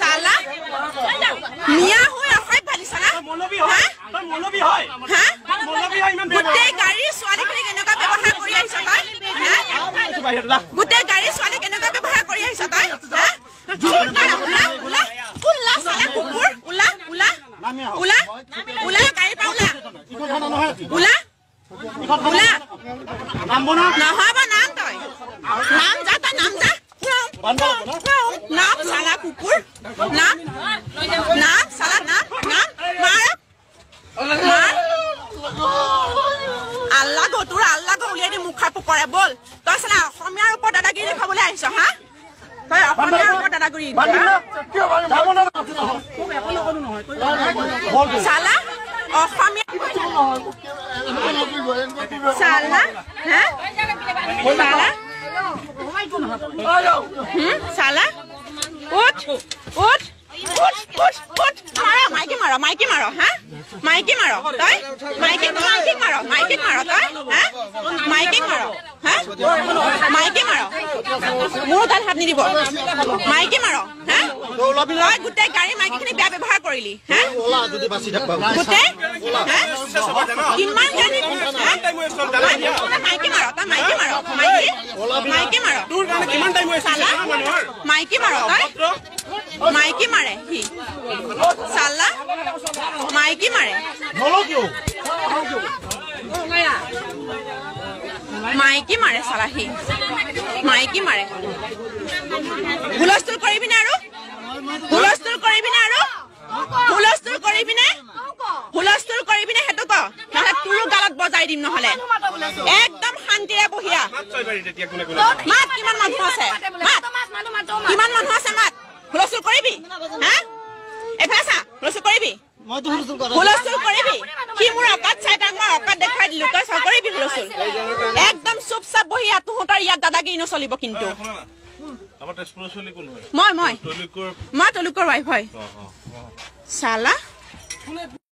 Salah? Mia hui afai bali salah? Ha? Gute gari swali kini kenuka ବ୍ୟବহাৰ কৰি আহিছ তই? Gute gari swali kenuka ব্যৱহাৰ কৰি আহিছ তই? Ha? Ulla salah kukur, ulla gari pa ulla. Ulla? নহয় বা নাম তই? নাম যা তই নাম যা. Nam salah kukur. Nam salah nam mar. Allah go tura Allah go uliai di mukha pokore bol. Toi salah Asamiar upor dadagiri dekhabole ahiso ha? Toi Asamiar upor dadagiri. Salah Asamiar Salah ha? Salah Salah Ut maro maiki maro ha maiki maro toy maiki maro toy ha maiki maro ha maiki maro mur dal hat ni dibo maiki maro ha toy gute gari maiki khini bia ବ୍ୟବহাৰ কৰিলি ha ola jodi basi thakba gute ha kiman gari maiki maro ta maiki maro তোৰ কাৰণে কিমান time হৈছে মানুহৰ মাইকি মাৰো তই মাইকি মাৰে হি সালা মাইকি মাৰে বলো কিয় মাইকি মাৰে সালা হি মাইকি মাৰে হুলস্থুল কৰিবি না আৰু হুলস্থুল কৰিবি না হেতু ক নহলে তোৰো গালত বজাই দিম নহলে একদম শান্তিৰে বহিয়া মাত কিমান মানুহ আছে কিমান মানুহ আছে মাত হুলস্থুল কৰিবি হা এফাসা হুলস্থুল কৰিবি হুলস্থুল কৰিবি কি মোৰ অকাত চাই তাক মই অকাত দেখাই দিলো তই সব কৰিবি হুলস্থুল একদম চুপচাপ বহিয়া তোহতৰ ইয়াত দাদাগিৰি নচলিব কিন্তু আমাৰ তেজপুৰৰ চলি কোন হয় মই তলুকৰ ৱাইফ হয় সালা